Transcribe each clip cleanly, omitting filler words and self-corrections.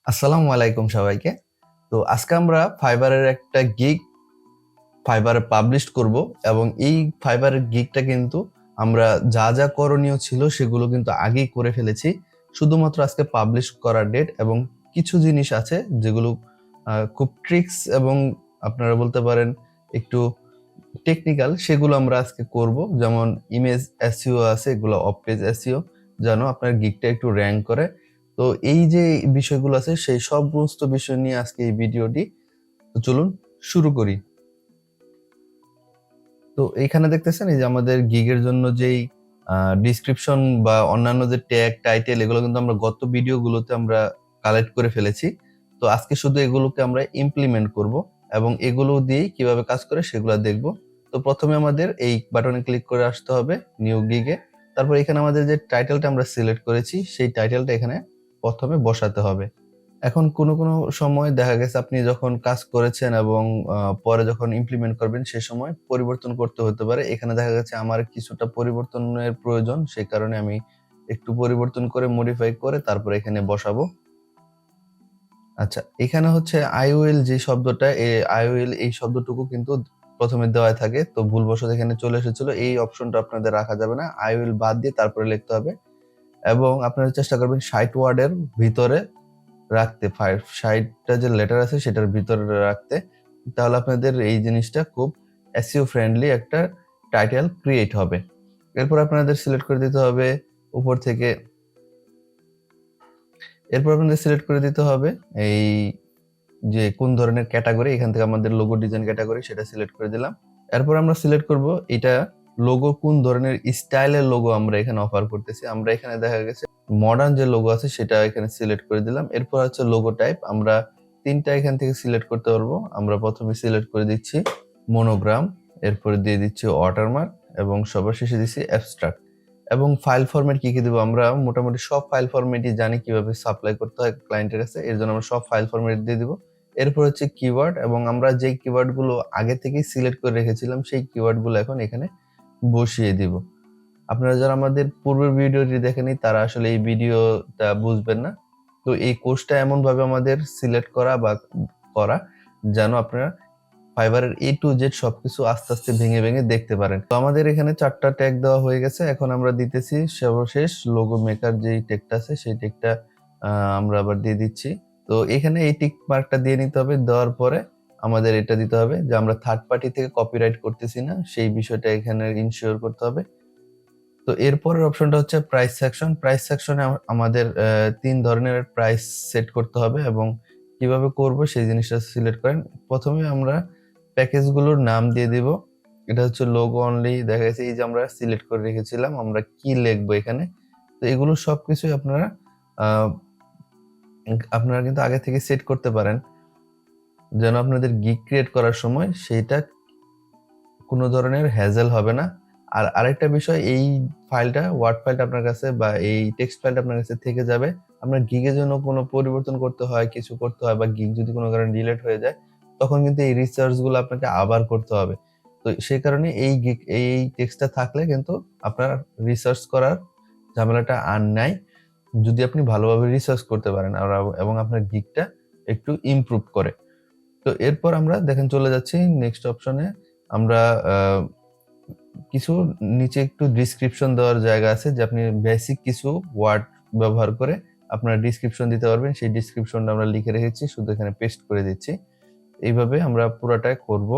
আসসালামু আলাইকুম সবাইকে। তো আজকে আমরা ফাইবারের একটা গিগ ফাইবারে পাবলিশ করব এবং এই ফাইবারের গিগটা কিন্তু আমরা যা যা করণীয় ছিল সেগুলো কিন্তু আগেই করে ফেলেছি। শুধুমাত্র আজকে পাবলিশ করার ডেট এবং কিছু জিনিস আছে যেগুলো খুব ট্রিক্স এবং আপনারা বলতে পারেন একটু টেকনিক্যাল, সেগুলো আমরা আজকে করব। যেমন ইমেজ এসইও আছে, এগুলো অফ পেজ এসইও, যেন আপনার গিগটা একটু র্যাঙ্ক করে। তো এই যে বিষয়গুলো আছে সেই সমস্ত বিষয় নিয়ে আজকে এই ভিডিওটি। তো চলুন শুরু করি। তো এইখানে দেখতেছেন এই যে আমাদের গিগের জন্য যেই ডিসক্রিপশন বা অন্যান্য যে ট্যাগ টাইটেল, এগুলো কিন্তু আমরা গত ভিডিওগুলোতে আমরা কালেক্ট করে ফেলেছি। তো আজকে শুধু এগুলোকে আমরা ইমপ্লিমেন্ট করব এবং এগুলো দিয়ে কিভাবে কাজ করে সেগুলো দেখব। তো প্রথমে আমাদের এই বাটনে ক্লিক করে আসতে হবে নিউ গিগে। তারপর এখানে আমাদের যে টাইটেলটা আমরা সিলেক্ট করেছি সেই টাইটেলটা এখানে প্রথমে বসাতে হবে। এখন কোনো কোনো সময় দেখা গেছে আপনি যখন কাজ করেছেন এবং পরে যখন ইমপ্লিমেন্ট করবেন সে সময় পরিবর্তন করতে হতে পারে। এখানে দেখা গেছে আমার কিছুটা পরিবর্তনের প্রয়োজন, সেই কারণে আমি একটু পরিবর্তন করে মডিফাই করে তারপরে এখানে বসাবো। আচ্ছা, এখানে হচ্ছে আই উইল যে শব্দটা, আই উইল এই শব্দটুকু কিন্তু প্রথমে দেওয়া থাকে, তো ভুলবশত এখানে চলে এসেছিল। এই অপশনটা আপনাদের রাখা যাবে না, আই উইল বাদ দিয়ে তারপরে লিখতে হবে এবং আপনারা চেষ্টা করবেন 60 ওয়ার্ডের ভিতরে রাখতে, 60টা যে লেটার আছে সেটার ভিতরে রাখতে। তাহলে আপনাদের এই জিনিসটা খুব এসইও ফ্রেন্ডলি একটা টাইটেল ক্রিয়েট হবে। এরপর আপনাদের সিলেক্ট করে দিতে হবে উপর থেকে, এরপর আপনাদের সিলেক্ট করে দিতে হবে এই যে কোন ধরনের ক্যাটাগরি, এখান থেকে আমাদের লোগো ডিজাইন ক্যাটাগরি সেটা সিলেক্ট করে দিলাম। এরপর আমরা সিলেক্ট করব এটা লোগো কোন ধরনের স্টাইলের লোগো আমরা এখানে অফার করতেছি। আমরা এখানে দেখা গেছে মডার্ন যে লোগো আছে সেটা এখানে সিলেক্ট করে দিলাম। এরপর হচ্ছে লোগো টাইপ, আমরা তিনটা এখান থেকে সিলেক্ট করতে পারবো। আমরা প্রথমে সিলেক্ট করে দিচ্ছি মনোগ্রাম, এরপর দিয়ে দিচ্ছি ওয়াটারমার্ক এবং সবার শেষে দিচ্ছি অ্যাবস্ট্রাক্ট। এবং ফাইল ফরম্যাট কি কি দেবো, আমরা মোটামুটি সব ফাইল ফরম্যাটই জানি কিভাবে সাপ্লাই করতে হয় ক্লায়েন্টের কাছে, এর জন্য আমরা সব ফাইল ফরম্যাট দিয়ে দিব। এরপর হচ্ছে কিওয়ার্ড, এবং আমরা যেই কিওয়ার্ড গুলো আগে থেকেই সিলেক্ট করে রেখেছিলাম সেই কিওয়ার্ড গুলো এখন এখানে বসিয়ে দিব। আপনারা যারা আমাদের পূর্বের ভিডিওটি দেখেনি তারা আসলে এই ভিডিওটা বুঝবেন না। তো এই কোর্সটা এমন ভাবে আমাদের সিলেক্ট করা বা করা যেন আপনারা ফাইবারের এ টু জেড সবকিছু আস্তে আস্তে ভেঙে ভেঙে দেখতে পারেন। তো আমাদের এখানে 4টা ট্যাগ দেওয়া হয়ে গেছে। এখন আমরা দিতেছি সর্বশেষ লোগো মেকার যেই ট্যাগটা আছে সেই ট্যাগটা আমরা আবার দিয়ে দিচ্ছি। তো এখানে এই টিক মার্কটা দিয়ে নিতে হবে। দেওয়ার পরে আমাদের এটা দিতে হবে যে আমরা থার্ড পার্টি থেকে কপিরাইট করতেছি না, সেই বিষয়টা এখানে ইনশিওর করতে হবে। তো এরপরের অপশনটা হচ্ছে প্রাইস সেকশন। প্রাইস সেকশনে আমাদের 3 ধরনের প্রাইস সেট করতে হবে এবং কিভাবে করব সেই জিনিসটা সিলেক্ট করেন। প্রথমে আমরা প্যাকেজগুলোর নাম দিয়ে দিব। এটা হচ্ছে লোগো অনলি, দেখা গেছে এই যে আমরা সিলেক্ট করে রেখেছিলাম আমরা কি লিখবো এখানে। তো এগুলো সবকিছুই আপনারা কিন্তু আগে থেকে সেট করতে পারেন যেন আপনাদের গিগ ক্রিয়েট করার সময় সেইটা কোনো ধরনের হ্যাজেল হবে না। আর আরেকটা বিষয়, এই ফাইলটা ওয়ার্ড ফাইলটা আপনার কাছে বা এই টেক্সট ফাইলটা আপনার কাছে থেকে যাবে। আপনার গিগের জন্য কোনো পরিবর্তন করতে হয়, কিছু করতে হয় বা গিগ যদি কোনো কারণে ডিলিট হয়ে যায় তখন কিন্তু এই রিসার্চ গুলো আপনাকে আবার করতে হবে। তো সেই কারণে এই টেক্সটটা থাকলে কিন্তু আপনার রিসার্চ করার ঝামেলাটা আর নাই, যদি আপনি ভালোভাবে রিসার্চ করতে পারেন আর এবং আপনার গিগটা একটু ইমপ্রুভ করে। তো এরপর আমরা দেখেন চলে যাচ্ছি নেক্সট অপশনে। আমরা কিছু নিচে একটু ডিসক্রিপশন দেওয়ার জায়গা আছে যে আপনি বেসিক কিছু ওয়ার্ড ব্যবহার করে আপনারা ডিসক্রিপশন দিতে পারবেন। সেই ডিসক্রিপশনটা আমরা লিখে রেখেছি, শুধু এখানে পেস্ট করে দিচ্ছি। এইভাবে আমরা পুরোটাই করব।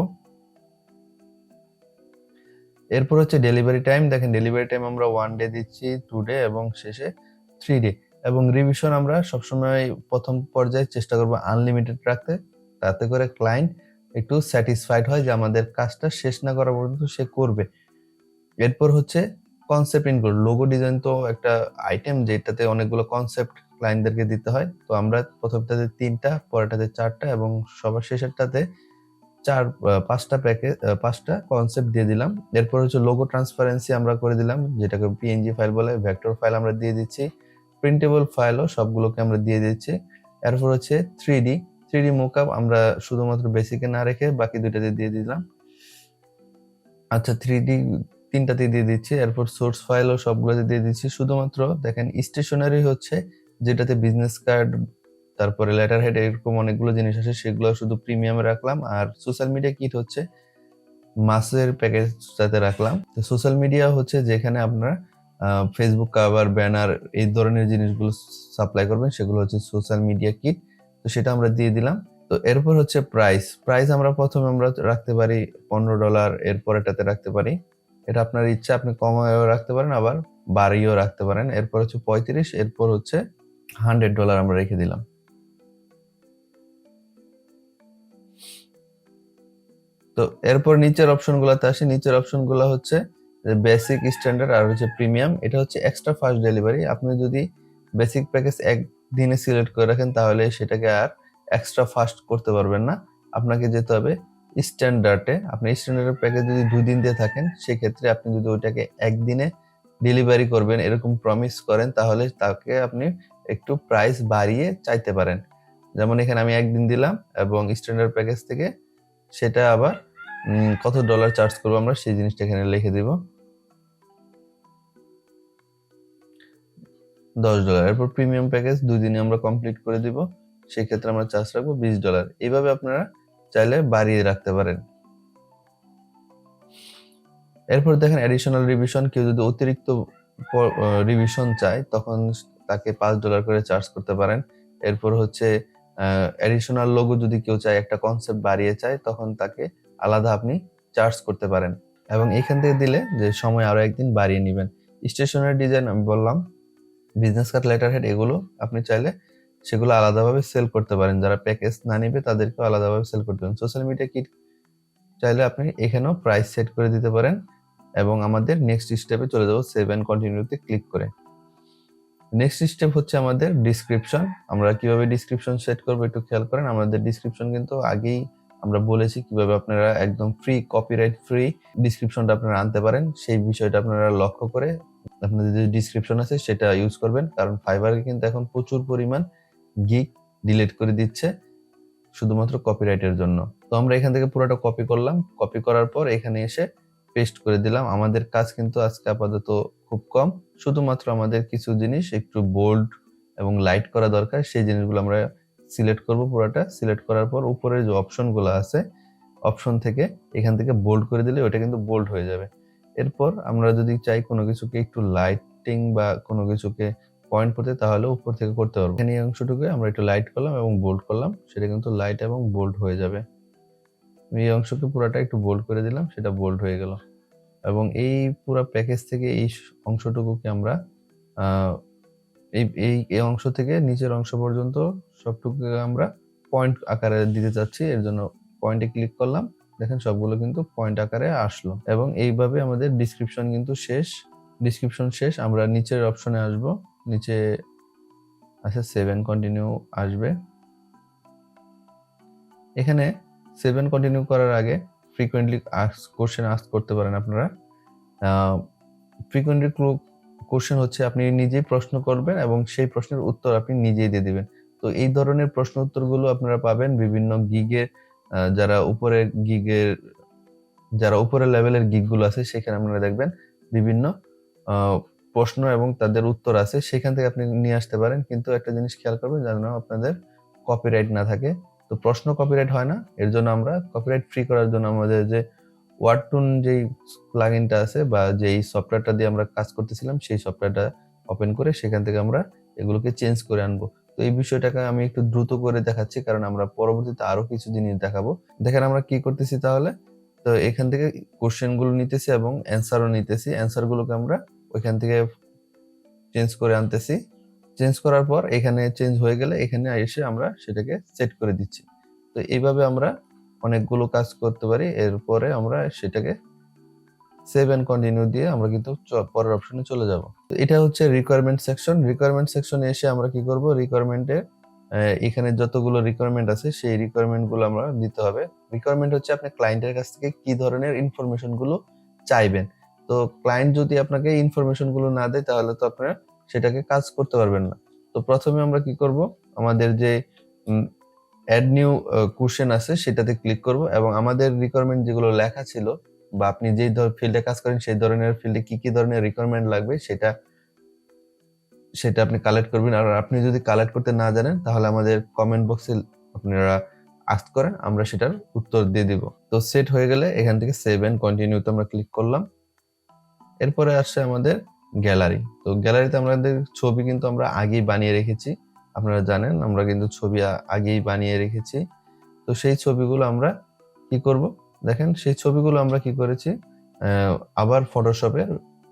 এরপর হচ্ছে ডেলিভারি টাইম। দেখেন ডেলিভারি টাইম আমরা 1 ডে দিচ্ছি, 2 ডে এবং শেষে 3 ডে। এবং রিভিশন আমরা সবসময় প্রথম পর্যায়ে চেষ্টা করব আনলিমিটেড রাখতে, তাতে করে ক্লায়েন্ট একটু স্যাটিসফাইড হয় যে আমাদের কাজটা শেষ না করা পর্যন্ত সে করবে। এরপর হচ্ছে কনসেপ্ট ইনক্লুড। লোগো ডিজাইন তো একটা আইটেম যেটাতে অনেকগুলো কনসেপ্ট ক্লায়েন্টদেরকে দিতে হয়। তো আমরা প্রথমটাতে 3টা, পরেরটাতে 4টা এবং সবার শেষেরটাতে 5টা প্যাকেজ, 5টা কনসেপ্ট দিয়ে দিলাম। এরপর হচ্ছে লোগো ট্রান্সপারেন্সি আমরা করে দিলাম, যেটাকে পিএনজি ফাইল বলে। ভেক্টর ফাইল আমরা দিয়ে দিচ্ছি, প্রিন্টেবল ফাইলও সবগুলোকে আমরা দিয়ে দিচ্ছি। এরপর হচ্ছে 3D মোকআপ আমরা শুধুমাত্র বেসিকে না রেখে বাকি দুইটাতে দিয়ে দিলাম। আচ্ছা, 3টাতে দিয়ে দিচ্ছি। এরপর সোর্স ফাইলও সবগুলোতে দিয়ে দিচ্ছি। শুধুমাত্র দেখেন স্টেশনারি হচ্ছে যেটাতে বিজনেস কার্ড তারপরে লেটার হেড, এরকম অনেকগুলো জিনিস আছে, সেগুলো শুধু প্রিমিয়ামে রাখলাম। আর সোশ্যাল মিডিয়া কিট হচ্ছে মাসের প্যাকেজটাতে রাখলাম। তো সোশ্যাল মিডিয়া হচ্ছে যেখানে আপনারা ফেসবুক কাভার, ব্যানার এই ধরনের জিনিসগুলো সাপ্লাই করবেন, সেগুলো হচ্ছে সোশ্যাল মিডিয়া কিট। তো সেটা আমরা দিয়ে দিলাম। তো এরপর হচ্ছে প্রাইস আমরা প্রথমে আমরা রাখতে পারি $15, এরপর এটাতে রাখতে পারি, এটা আপনার ইচ্ছা, আপনি কমায়ও রাখতে পারেন আবার বাড়িয়েও রাখতে পারেন। এরপর হচ্ছে 35, এরপর হচ্ছে $100 আমরা রেখে দিলাম। তো এরপর নিচের অপশনগুলোতে আসি। নিচের অপশনগুলো হচ্ছে বেসিক, স্ট্যান্ডার্ড আর হচ্ছে প্রিমিয়াম। এটা হচ্ছে এক্সট্রা ফাস্ট ডেলিভারি। আপনি যদি বেসিক প্যাকেজ একদিনে সিলেক্ট করে রাখেন তাহলে সেটাকে আর এক্সট্রা ফাস্ট করতে পারবেন না, আপনাকে যেতে হবে স্ট্যান্ডার্ডে। আপনি স্ট্যান্ডার্ড প্যাকেজ যদি 2 দিন দিয়ে থাকেন, সেক্ষেত্রে আপনি যদি ওইটাকে একদিনে ডেলিভারি করবেন এরকম প্রমিস করেন, তাহলে তাকে আপনি একটু প্রাইস বাড়িয়ে চাইতে পারেন। যেমন এখানে আমি একদিন দিলাম এবং স্ট্যান্ডার্ড প্যাকেজ থেকে সেটা আবার কত ডলার চার্জ করবো আমরা সেই জিনিসটা এখানে লিখে দিব, $10। এরপর প্রিমিয়াম প্যাকেজ 2 দিনে আমরা কমপ্লিট করে দিব, সেক্ষেত্রে আমরা চার্জ রাখবো $20। এইভাবে আপনারা চাইলে বাড়িয়ে রাখতে পারেন। এরপর দেখেন অ্যাডিশনাল রিভিশন, কেউ যদি অতিরিক্ত রিভিশন চায় তখন তাকে $5 করে চার্জ করতে পারেন। এরপর হচ্ছে অ্যাডিশনাল লোগো যদি কেউ চায়, একটা কনসেপ্ট বাড়িয়ে চায়, তখন তাকে আলাদা আপনি চার্জ করতে পারেন। এবং এখান থেকে দিলে যে সময় আরো একদিন বাড়িয়ে নেবেন। স্টেশনারি ডিজাইন আমি বললাম, বিজনেস কার্ড, লেটার হেড, এগুলো আপনি চাইলে সেগুলো আলাদাভাবে সেল করতে পারেন। যারা প্যাকেজ না নিবে তাদেরকেও আলাদাভাবে সেল করতে পারেন। সোশ্যাল মিডিয়া কিট চাইলে আপনি এখানেও প্রাইস সেট করে দিতে পারেন। এবং আমাদের নেক্সট স্টেপে চলে যাব, সেভ এন্ড কন্টিনিউতে ক্লিক করে। নেক্সট স্টেপ হচ্ছে আমাদের ডিসক্রিপশন। আমরা কিভাবে ডিসক্রিপশন সেট করবো একটু খেয়াল করেন। আমাদের ডিসক্রিপশন কিন্তু আগেই আমরা বলেছি কিভাবে আপনারা একদম ফ্রি, কপিরাইট ফ্রি ডিসক্রিপশনটা আপনারা আনতে পারেন। সেই বিষয়টা আপনারা লক্ষ্য করে আপনাদের যে ডিসক্রিপশন আছে সেটা ইউজ করবেন, কারণ ফাইবারে কিন্তু এখন প্রচুর পরিমাণ গিগ ডিলিট করে দিচ্ছে শুধুমাত্র কপিরাইটের জন্য। তো আমরা এখান থেকে পুরোটা কপি করলাম, কপি করার পর এখানে এসে পেস্ট করে দিলাম। আমাদের কাজ কিন্তু আজকে আপাতত খুব কম, শুধুমাত্র আমাদের কিছু জিনিস একটু বোল্ড এবং লাইট করা দরকার, সেই জিনিসগুলো আমরা সিলেক্ট করব। পুরোটা সিলেক্ট করার পর উপরের যে অপশনগুলো আছে, অপশন থেকে এখান থেকে বোল্ড করে দিলে ওটা কিন্তু বোল্ড হয়ে যাবে। এরপর আমরা যদি চাই কোনো কিছুকে একটু লাইটিং বা কোনো কিছুকে পয়েন্ট করতে, তাহলে উপর থেকে করতে পারবো। এখানে এই অংশটুকু আমরা একটু লাইট করলাম এবং বোল্ড করলাম, সেটা কিন্তু লাইট এবং বোল্ড হয়ে যাবে। এই অংশকে পুরোটা একটু বোল্ড করে দিলাম, সেটা বোল্ড হয়ে গেল। এবং এই পুরো প্যাকেজ থেকে এই অংশটুকুকে আমরা এই অংশ থেকে নিচের অংশ পর্যন্ত সবটুকু আমরা পয়েন্ট আকারে দিতে চাচ্ছি, এর জন্য পয়েন্টে ক্লিক করলাম। দেখেন সবগুলো কিন্তু পয়েন্ট আকারে আসলো। এবং এইভাবে আমাদের ডিসক্রিপশন কিন্তু শেষ। ডিসক্রিপশন শেষ, আমরা নিচের অপশনে আসব। নিচে আছে সেভ এন্ড কন্টিনিউ আসবে। এখানে সেভ এন্ড কন্টিনিউ করার আগে ফ্রিকোয়েন্টলি কোশ্চেন আস্ক করতে পারেন আপনারা। ফ্রিকোয়েন্টলি কোশ্চেন হচ্ছে আপনি নিজেই প্রশ্ন করবেন এবং সেই প্রশ্নের উত্তর আপনি নিজেই দিয়ে দিবেন। তো এই ধরনের প্রশ্ন উত্তরগুলো আপনারা পাবেন বিভিন্ন গিগের, যারা উপরের লেভেলের গিগগুলো আছে সেখানে আপনারা দেখবেন বিভিন্ন প্রশ্ন এবং তাদের উত্তর আছে, সেখান থেকে আপনি নিয়ে আসতে পারেন। কিন্তু একটা জিনিস খেয়াল করবেন যেন আপনাদের কপিরাইট না থাকে। তো প্রশ্ন কপিরাইট হয় না, এর জন্য আমরা কপিরাইট ফ্রি করার জন্য আমাদের যে ওয়ার্ডটুন যেই প্লাগইনটা আছে বা যেই সফটওয়্যারটা দিয়ে আমরা কাজ করতেছিলাম, সেই সফটওয়্যারটা ওপেন করে সেখান থেকে আমরা এগুলোকে চেঞ্জ করে আনবো। তো এই বিষয়টাকে আমি একটু দ্রুত করে দেখাচ্ছি, কারণ আমরা পরবর্তীতে আরো কিছু জিনিস দেখাবো। দেখেন আমরা কি করতেছি তাহলে। তো এখান থেকে কোশ্চেন গুলো নিতেছি এবং অ্যান্সারও নিতেছি। অ্যান্সার গুলোকে আমরা ওইখান থেকে চেঞ্জ করে আনতেছি। চেঞ্জ করার পর এখানে চেঞ্জ হয়ে গেলে এখানে এসে আমরা সেটাকে সেট করে দিচ্ছি। তো এইভাবে আমরা অনেকগুলো কাজ করতে পারি। এরপরে আমরা সেটাকে সেভ এন্ড কন্টিনিউ দিয়ে আমরা কিন্তু পরের অপশনে চলে যাব। তো এটা হচ্ছে রিকোয়ারমেন্ট সেকশন। রিকোয়ারমেন্ট সেকশনে এসে আমরা কি করব, রিকোয়ারমেন্টে এখানে যতগুলো রিকোয়ারমেন্ট আছে সেই রিকোয়ারমেন্ট গুলো আমরা দিতে হবে। রিকোয়ারমেন্ট হচ্ছে আপনি ক্লায়েন্টের কাছ থেকে কি ধরনের ইনফরমেশন গুলো চাইবেন। তো ক্লায়েন্ট যদি আপনাকে ইনফরমেশন গুলো না দেয় তাহলে তো আপনারা সেটাকে কাজ করতে পারবেন না। তো প্রথমে আমরা কি করব, আমাদের যে অ্যাড নিউ কোশ্চেন আছে সেটাতে ক্লিক করব এবং আমাদের রিকোয়ারমেন্ট যেগুলো লেখা ছিল বা আপনি যেই ফিল্ডে কাজ করেন সেই ধরনের ফিল্ডে কি কি ধরনের রিকোয়ারমেন্ট লাগবে সেটা সেটা আপনি কালেক্ট করবেন। আর আপনি যদি কালেক্ট করতে না জানেন তাহলে আমাদের কমেন্ট বক্সে আপনারা আস্ক করেন, আমরা সেটার উত্তর দিয়ে দিব। তো সেট হয়ে গেলে এখান থেকে সেভ এন্ড কন্টিনিউতে আমরা ক্লিক করলাম। এরপরে আসছে আমাদের গ্যালারি। তো গ্যালারিতে আমাদের ছবি কিন্তু আমরা আগেই বানিয়ে রেখেছি, আপনারা জানেন আমরা কিন্তু ছবি আগেই বানিয়ে রেখেছি। তো সেই ছবিগুলো আমরা কি করব, দেখেন সেই ছবিগুলো আমরা কি করেছি, আবার ফটোশপে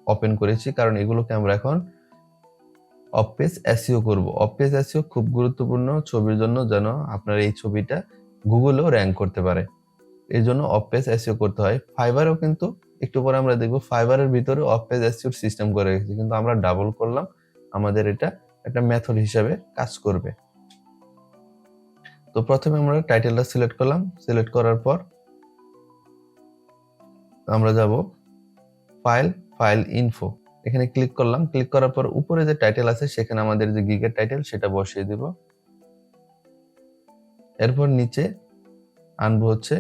ওপেন করেছি, কারণ এগুলোকে আমরা এখন অফ পেজ এসইও করব। অফ পেজ এসইও খুব গুরুত্বপূর্ণ ছবির জন্য, যেন আপনার এই ছবিটা গুগলেও র্যাঙ্ক করতে পারে। এই জন্য অফ পেজ এসইও করতে হয়। ফাইবারেও কিন্তু একটু পরে আমরা দেখব, ফাইবারের ভিতরে অফ পেজ এসইও সিস্টেম করে রেখেছি, কিন্তু আমরা ডাবল করলাম, আমাদের এটা একটা মেথড হিসাবে কাজ করবে। তো প্রথমে আমরা টাইটেলটা সিলেক্ট করলাম, সিলেক্ট করার পর আমরা যাব ফাইল ইনফো, এখানে ক্লিক করলাম। ক্লিক করার পর উপরে যে টাইটেল আছে সেখানে আমাদের যে গিগের টাইটেল সেটা বসিয়ে দিব। এরপর নিচে আনবো হচ্ছে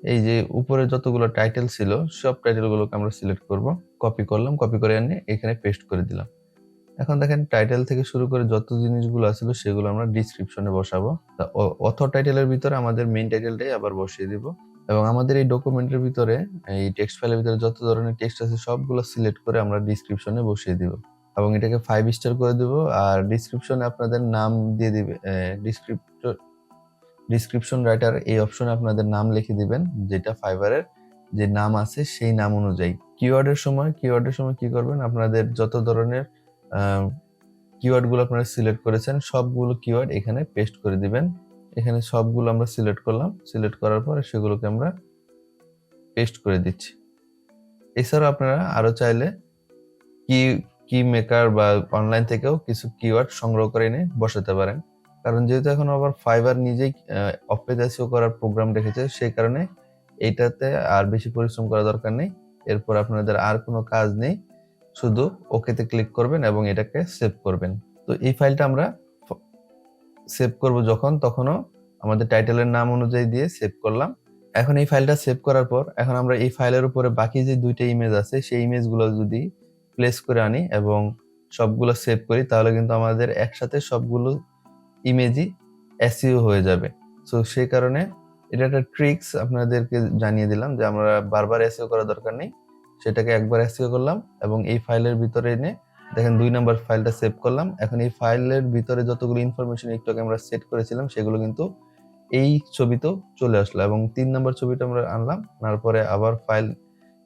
এই যে উপরে যতগুলো টাইটেল ছিল সব টাইটেলগুলোকে আমরা সিলেক্ট করব। কপি করলাম, কপি করে এনে এখানে পেস্ট করে দিলাম। এখন দেখেন টাইটেল থেকে শুরু করে যত জিনিসগুলো ছিল সেগুলো আমরা ডিসক্রিপশনে বসাবো। অথর টাইটেলের ভিতরে আমাদের মেইন টাইটেলটাই আবার বসিয়ে দিব, এবং আমাদের এই ডকুমেন্টের ভিতরে এই টেক্সট ফাইলের ভিতরে যত ধরনের টেক্সট আছে সবগুলো সিলেক্ট করে আমরা ডিসক্রিপশনে বসিয়ে দিব, এবং এটাকে 5 স্টার করে দিব। আর ডিসক্রিপশনে আপনাদের নাম দিয়ে দিবে, ডিসক্রিপশন রাইটার এই অপশনে আপনাদের নাম লিখে দিবেন, যেটা ফাইবারের যে নাম আছে সেই নাম অনুযায়ী। কিওয়ার্ডের সময় কি করবেন, আপনাদের যত ধরনের কিওয়ার্ডগুলো আপনারা সিলেক্ট করেছেন সবগুলো কিওয়ার্ড এখানে পেস্ট করে দিবেন। এখানে সবগুলো আমরা সিলেক্ট করলাম, সিলেক্ট করার পর সেগুলোকে আমরা পেস্ট করে দিচ্ছি। এছাড়াও আপনারা আরো চাইলে কি মেকার বা অনলাইন থেকেও কিছু কিওয়ার্ড সংগ্রহ করে এনে বসাতে পারেন, কারণ যেহেতু এখন আবার ফাইবার নিজেই অফ পেজ এসইও করার প্রোগ্রাম রেখেছে, সেই কারণে এইটাতে আর বেশি পরিশ্রম করা দরকার নেই। এরপর আপনাদের আর কোনো কাজ নেই, শুধু ওকেতে ক্লিক করবেন এবং এটাকে সেভ করবেন। তো এই ফাইলটা আমরা সেভ করব তখনও আমাদের টাইটেলের নাম অনুযায়ী দিয়ে সেভ করলাম। এখন এই ফাইলটা সেভ করার পর এখন আমরা এই ফাইলের উপরে বাকি যে দুইটা ইমেজ আছে সেই ইমেজগুলো যদি প্লেস করে আনি এবং সবগুলো সেভ করি, তাহলে কিন্তু আমাদের একসাথে সবগুলো ইমেজই এসইও হয়ে যাবে। সো সেই কারণে এটা একটা ট্রিক্স আপনাদেরকে জানিয়ে দিলাম, যে আমরা বারবার এসইও করার দরকার নেই, সেটাকে একবার এসইও করলাম এবং এই ফাইলের ভিতরে এনে দেখেন 2 নাম্বার ফাইলটা সেভ করলাম। এখন এই ফাইলের ভিতরে যতগুলো ইনফরমেশন একটু আগে আমরা সেট করেছিলাম সেগুলো কিন্তু এই ছবিতেও চলে আসলো, এবং 3 নাম্বার ছবিটা আমরা আনলাম, তারপরে আবার ফাইল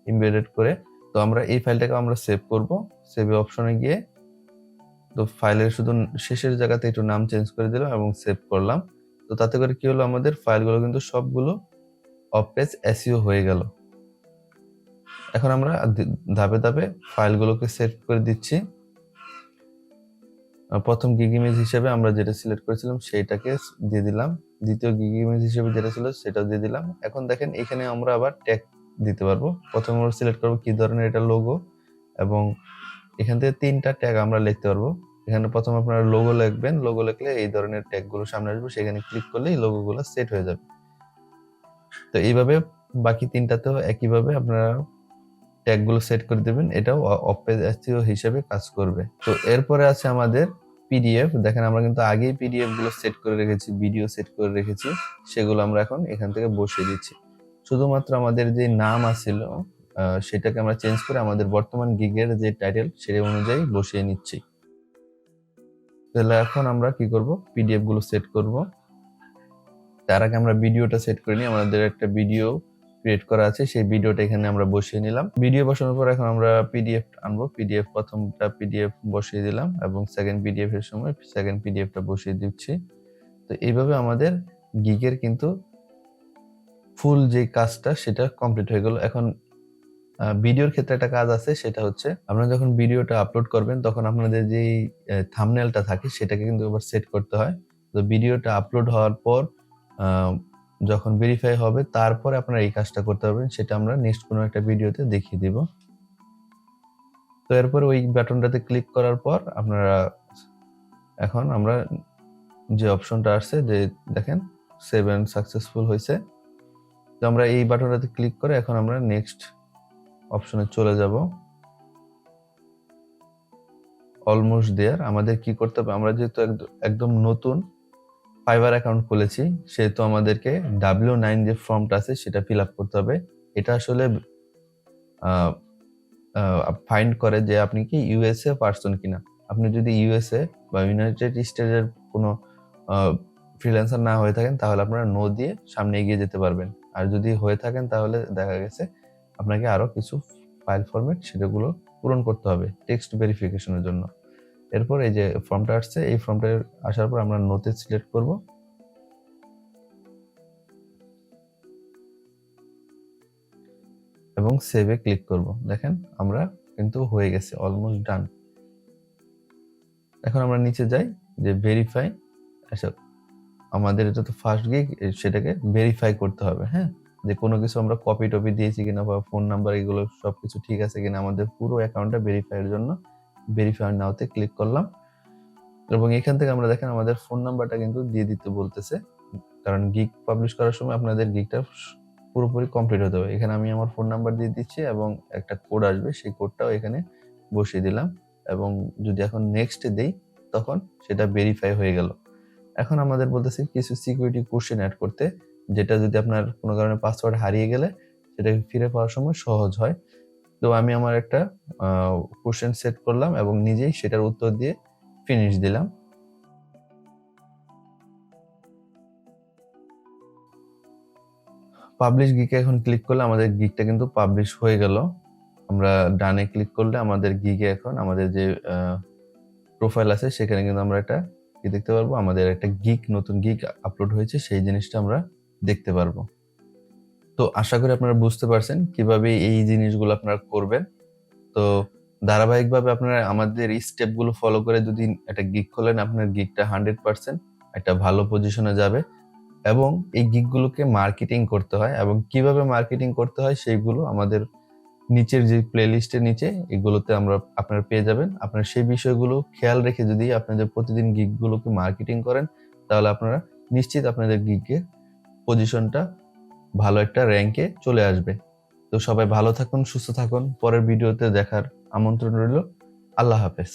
এমবেডেড করে। তো আমরা এই ফাইলটাকে আমরা সেভ করব, সেভ অপশনে গিয়ে তো ফাইলের শুধু শেষের জায়গাতে একটু নাম চেঞ্জ করে দিলাম এবং সেভ করলাম। তো তাতে করে কি হলো, আমাদের ফাইলগুলো কিন্তু সবগুলো অফ পেজ এসইও হয়ে গেল। এখন আমরা ধাপে ধাপে ফাইলগুলোকে সেভ করে দিচ্ছি। প্রথম গিগ ইমেজ হিসেবে আমরা যেটা সিলেক্ট করেছিলাম সেইটাকে দিয়ে দিলাম, দ্বিতীয় গিগ ইমেজ হিসেবে যেটা ছিল সেটা দিয়ে দিলাম। এখন দেখেন এখানে আমরা আবার ট্যাগ দিতে পারবো। প্রথমে আমরা সিলেক্ট করবো কি ধরনের এটা লোগো, এবং এখান থেকে 3টা ট্যাগ আমরা লিখতে পারবো। এখানে প্রথমে আপনারা লোগো লিখবেন, লোগো লিখলে এই ধরনের ট্যাগগুলো সামনে আসবে, সেখানে ক্লিক করলেই লোগোগুলো সেট হয়ে যাবে। তো এইভাবে বাকি 3টাতেও একইভাবে আপনারা ট্যাগগুলো সেট করে দিবেন, এটাও অফ পেজ এসইও হিসেবে কাজ করবে। তো এরপরে আছে আমাদের পিডিএফ। দেখেন আমরা কিন্তু আগেই পিডিএফ গুলো সেট করে রেখেছি, ভিডিও সেট করে রেখেছি, সেগুলো আমরা এখন এখান থেকে বসিয়ে দিচ্ছি। শুধুমাত্র আমাদের যে নাম আছিল সেটাকে আমরা চেঞ্জ করে আমাদের বর্তমান গিগের যে টাইটেল সেই অনুযায়ী বসিয়ে নিচ্ছি। তাহলে এখন আমরা কি করব, পিডিএফ গুলো সেট করব। তার আগে আমরা ভিডিওটা সেট করে নিই। আমাদের একটা ভিডিও ক্রিয়েট করা আছে, সেই ভিডিওটা এখানে আমরা বসিয়ে নিলাম। ভিডিও বসানোর পর এখন আমরা পিডিএফ আনবো। পিডিএফ প্রথমটা পিডিএফ বসিয়ে দিলাম এবং সেকেন্ড পিডিএফ এর সময় সেকেন্ড পিডিএফটা বসিয়ে দিচ্ছি। তো এইভাবে আমাদের গিগের কিন্তু ফুল যে কাজটা সেটা কমপ্লিট হয়ে গেল। এখন ভিডিওর ক্ষেত্রে একটা কাজ আছে, সেটা হচ্ছে আপনারা যখন ভিডিওটা আপলোড করবেন তখন আপনাদের যেই থাম্বনেলটা থাকে সেটাকে কিন্তু আবার সেট করতে হয়। তো ভিডিওটা আপলোড হওয়ার পর যখন ভেরিফাই হবে তারপরে আপনারা এই কাজটা করতে পারবেন, সেটা আমরা নেক্সট কোনো একটা ভিডিওতে দেখিয়ে দিব। তো এরপর ওই বাটনটাতে ক্লিক করার পর আপনারা এখন আমরা যে অপশনটা আসছে যে দেখেন 7 সাকসেসফুল হয়েছে। তো আমরা এই বাটনটাতে ক্লিক করে এখন আমরা নেক্সট অপশনে চলে যাব। Almost there. আমাদের কি করতে হবে, আমরা যেহেতু একদম নতুন ফাইবার অ্যাকাউন্ট খুলেছি, সেহেতু আমাদেরকে W9 যে ফর্মটা আছে সেটা ফিল আপ করতে হবে। এটা আসলে ফাইন্ড করে যে আপনি কি ইউএসএ পারসন কিনা। আপনি যদি ইউএসএ বা ইউনাইটেড স্টেটের কোনো ফ্রিল্যান্সার না হয়ে থাকেন, তাহলে আপনারা নো দিয়ে সামনে এগিয়ে যেতে পারবেন। আর যদি হয়ে থাকেন, তাহলে দেখা গেছে আপনাকে আরো কিছু ফাইল ফরম্যাট সেটাগুলো পূরণ করতে হবে টেক্সট ভেরিফিকেশনের জন্য। এরপর এই যে ফর্মটা আসছে, এই ফর্মটা আসার পর আমরা নোতে সিলেক্ট করব, এবং সেভে ক্লিক করব। দেখেন আমরা কিন্তু হয়ে গেছে, অলমোস্ট ডান। এখন আমরা নিচে যাই, যে ভেরিফাই। আচ্ছা, আমাদের এটা তো ফার্স্ট গিগ, সেটাকে ভেরিফাই করতে হবে। হ্যাঁ, যে কোনো কিছু আমরা কপি টপি দিয়েছি কিনা বা ফোন নাম্বার এগুলো সবকিছু ঠিক আছে কিনা, আমাদের পুরো অ্যাকাউন্টটা ভেরিফাইয়ের জন্য ভেরিফাই নাওতে ক্লিক করলাম। এবং এখান থেকে আমরা দেখেন আমাদের ফোন নাম্বারটা কিন্তু দিয়ে দিতে বলতেছে, কারণ গিগ পাবলিশ করার সময় আপনাদের গিগটা পুরোপুরি কমপ্লিট হতে হবে। এখানে আমি আমার ফোন নাম্বার দিয়ে দিচ্ছি এবং একটা কোড আসবে, সেই কোডটাও এখানে বসিয়ে দিলাম। এবং যদি এখন নেক্সট দেই, তখন সেটা ভেরিফাই হয়ে গেল। এখন আমাদের বলতেছে কিছু সিকিউরিটি কোশ্চেন অ্যাড করতে, যেটা যদি আপনার কোনো কারণে পাসওয়ার্ড হারিয়ে গেলে সেটাকে ফিরে পাওয়ার সময় সহজ হয়। তো আমি আমার একটা কোশ্চেন সেট করলাম এবং নিজেই সেটার উত্তর দিয়ে ফিনিশ দিলাম। পাবলিশ গিগে এখন ক্লিক করলে আমাদের গিগটা কিন্তু পাবলিশ হয়ে গেল। আমরা ডানে ক্লিক করলে আমাদের গিগে এখন আমাদের যে প্রোফাইল আছে সেখানে কিন্তু আমরা একটা কি দেখতে পারবো, আমাদের একটা গিগ, নতুন গিগ আপলোড হয়েছে, সেই জিনিসটা আমরা দেখতে পারবো। তো আশা করি আপনারা বুঝতে পারছেন কিভাবে এই জিনিসগুলো আপনারা করবেন। তো ধারাবাহিকভাবে আপনারা আমাদের এই স্টেপগুলো ফলো করে যদি একটা গিগ খোলেন, আপনার গিগটা 100% একটা ভালো পজিশনে যাবে। এবং এই গিগগুলোকে মার্কেটিং করতে হয়, এবং কিভাবে মার্কেটিং করতে হয় সেইগুলো আমাদের নিচের যে প্লেলিস্টের নিচে এগুলোতে আপনারা পেয়ে যাবেন। আপনারা সেই বিষয়গুলো খেয়াল রেখে যদি আপনাদের প্রতিদিন গিগগুলোকে মার্কেটিং করেন, তাহলে আপনারা নিশ্চিত আপনাদের গিগের পজিশনটা ভালো একটা র্যাঙ্কে চলে আসবে। তো সবাই ভালো থাকুন, সুস্থ থাকুন। পরের ভিডিওতে দেখার আমন্ত্রণ রইল। আল্লাহ হাফেজ।